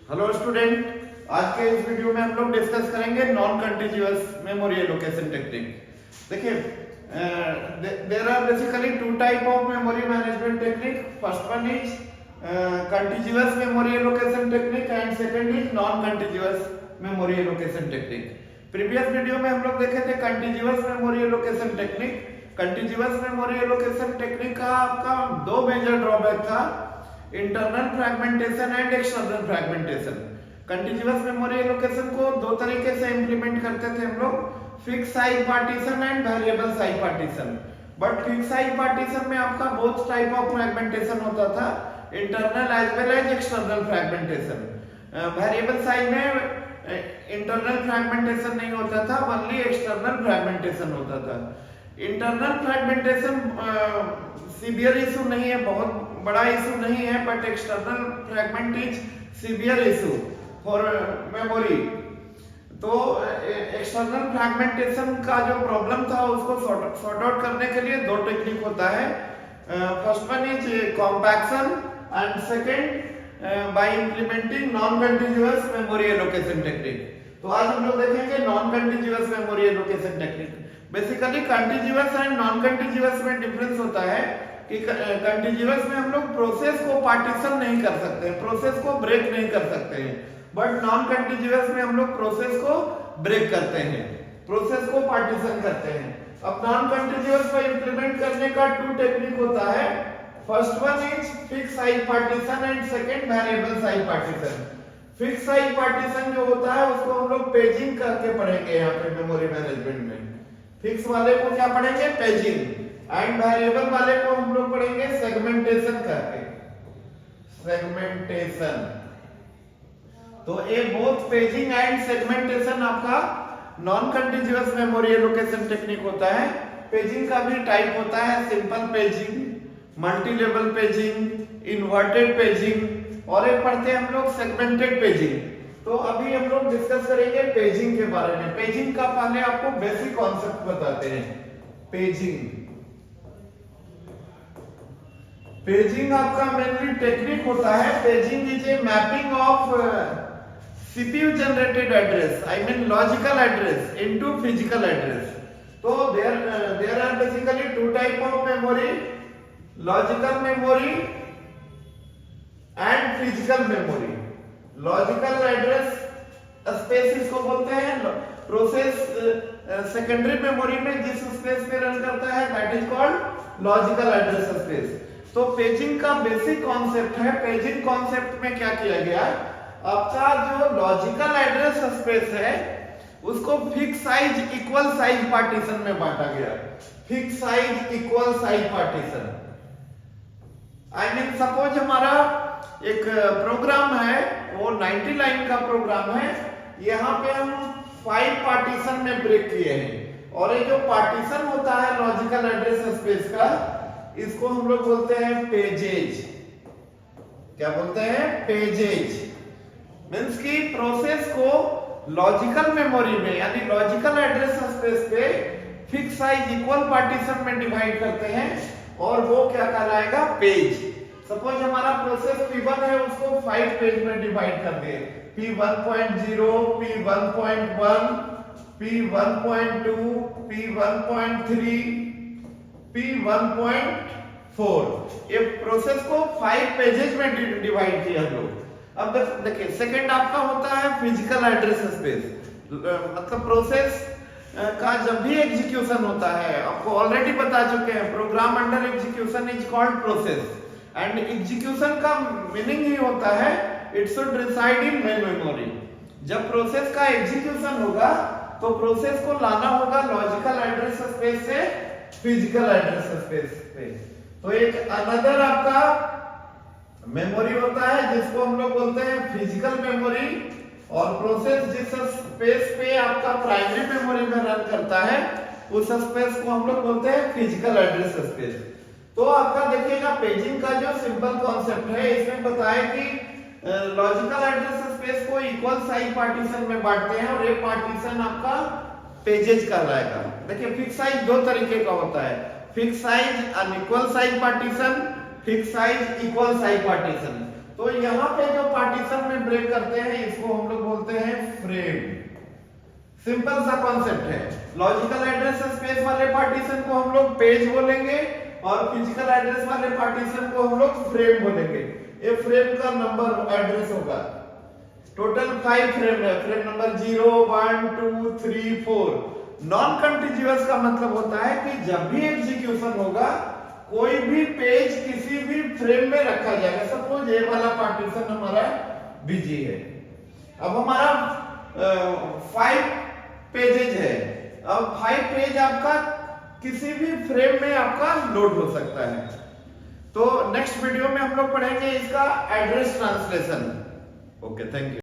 Hello student, आज के इस वीडियो में हम लोग डिस्कस करेंगे non continuous memory allocation technique. देखिए, there are basically two type of memory management technique. First one is continuous memory allocation technique and second is non continuous memory allocation technique. Previous video में हम लोग देखे थे continuous memory allocation technique. Continuous memory allocation technique का आपका दो major drawback था, internal fragmentation and external fragmentation. Continuous memory allocation को दो तरीके से इंप्लीमेंट करते थे हम लोग, fix size partition and variable size partition. But fix size partition में आपका बोथ टाइप ऑफ फ्रैगमेंटेशन होता था, internal as well as external fragmentation. Variable size में इंटरनल फ्रैगमेंटेशन नहीं होता था, ओनली एक्सटर्नल फ्रैगमेंटेशन होता था। इंटरनल फ्रैगमेंटेशन सीवियर इशू नहीं है, बहुत बड़ा इशू नहीं है, but external fragment is severe issue for memory. तो एक्सटर्नल फ्रैगमेंटेशन का जो प्रॉब्लम था उसको सॉर्ट आउट करने के लिए दो टेक्निक होता है। First one is compaction and second by implementing non continuous memory allocation technique. तो आज हम लोग देखेंगे non continuous memory allocation technique. Basically continuous and non continuous में डिफरेंस होता है कि कंटिन्यूअस में हम लोग प्रोसेस को पार्टीशन नहीं कर सकते, प्रोसेस को ब्रेक नहीं कर सकते हैं, बट नॉन कंटिन्यूअस में हम लोग प्रोसेस को ब्रेक करते हैं, प्रोसेस को पार्टीशन करते हैं। अब नॉन कंटिन्यूअस को इंप्लीमेंट करने का टू टेक्निक होता है। First one is fix size partition and second variable size partition. Fix size partition जो होता है उसको हम लोग पेजिंग करके पढ़ेंगे यहाँ पे मेमोरी मैनेजमेंट में। फिक्स वाले को क्या पढ़ेंगे? पेजिंग। एंड वेरिएबल वाले को हम लोग पढ़ेंगे सेगमेंटेशन करके, सेगमेंटेशन। तो ये बोथ पेजिंग एंड सेगमेंटेशन आपका non continuous memory allocation technique होता है। पेजिंग का भी टाइप होता है, simple paging, multi level paging, inverted paging, और एक पढ़ते हैं हम लोग सेगमेंटेड पेजिंग। तो अभी हम लोग डिस्कस करेंगे पेजिंग के बारे में। पेजिंग का पहले आपको बेसिक कॉन्सेप्ट बताते हैं। पेजिंग पेजिंग आपका मेनली टेक्निक होता है। Paging is a mapping of CPU generated address, I mean logical address, into physical address. तो there are basically two type of memory, logical memory and physical memory. Logical address space इसको बोलते हैं। Process secondary memory में जिस space पे run करता है that is called logical address space. तो पेजिंग का बेसिक कॉन्सेप्ट है। पेजिंग कॉन्सेप्ट में क्या किया गया, आपका जो लॉजिकल एड्रेस स्पेस है उसको fix size equal size partition में बांटा गया। Fix size equal size partition, I mean suppose हमारा एक प्रोग्राम है, वो 90 लाइन का प्रोग्राम है। यहाँ पे हम 5 पार्टीशन में ब्रेक किए हैं, और ये जो पार्टीशन होता है लॉजिकल एड्रेस स्पेस का, इसको हम लोग बोलते हैं पेजेज। क्या बोलते हैं? पेजेज। मींस कि प्रोसेस को लॉजिकल मेमोरी में यानी लॉजिकल एड्रेस स्पेस पे फिक्स साइज इक्वल पार्टीशन में डिवाइड करते हैं, और वो क्या कहलाएगा? पेज। सपोज हमारा प्रोसेस P1 है, उसको 5 पेज में डिवाइड कर दिए, P1.0, P1.1, P1.2, P1.3, P1.4। ये प्रोसेस को 5 पेजेस में डिवाइड किया हम लोग। अब देखिए, सेकंड आपका होता है फिजिकल एड्रेस स्पेस। मतलब प्रोसेस का जब भी एग्जीक्यूशन होता है, आपको ऑलरेडी बता चुके हैं, program under execution is called process, and execution का मीनिंग ही होता है it should reside in main memory. जब प्रोसेस का एग्जीक्यूशन होगा तो प्रोसेस को लाना होगा लॉजिकल एड्रेस स्पेस से फिजिकल एड्रेस स्पेस पे। तो एक अनदर आपका मेमोरी होता है जिसको हम लोग बोलते हैं फिजिकल मेमोरी, और प्रोसेस जिस स्पेस पे आपका प्राइमरी मेमोरी में रन करता है उस स्पेस को हम लोग बोलते हैं फिजिकल एड्रेस स्पेस। तो आपका देखिएगा, पेजिंग का जो सिंपल कॉन्सेप्ट है, इसमें बताया कि लॉजिकल एड्रेस स्पेस को इक्वल साइज पार्टीशन में बांटते हैं, और एक पार्टीशन आपका पेजेज कहलाएगा। देखिए, फिक्स साइज दो तरीके का होता है, fix size unequal size partition, fix size equal size partition. तो यहाँ पे जो पार्टीशन में ब्रेक करते हैं इसको हम लोग बोलते हैं फ्रेम। सिंपल सा कॉन्सेप्ट है। लॉजिकल एड्रेस स्पेस वाले पार्टीशन को हम लोग पेज बोलेंगे और फिजिकल एड्रेस वाले पार्टीशन को हम लोग फ्रेम बोलेंगे। ये फ्रेम का नंबर एड्रेस होगा। टोटल 5 फ्रेम है। Frame number 0 1 2 3 4। नॉन कंटीन्यूअस का मतलब होता है कि जब भी एग्जीक्यूशन होगा कोई भी पेज किसी भी फ्रेम में रखा जाएगा। सपोज ये वाला पार्टीशन हमारा बिजी है। अब हमारा 5 पेजेज है। अब 5 पेज आपका किसी भी फ्रेम में आपका लोड हो सकता है। तो नेक्स्ट वीडियो में हम लोग पढ़ेंगे इसका address translation. Okay, thank you.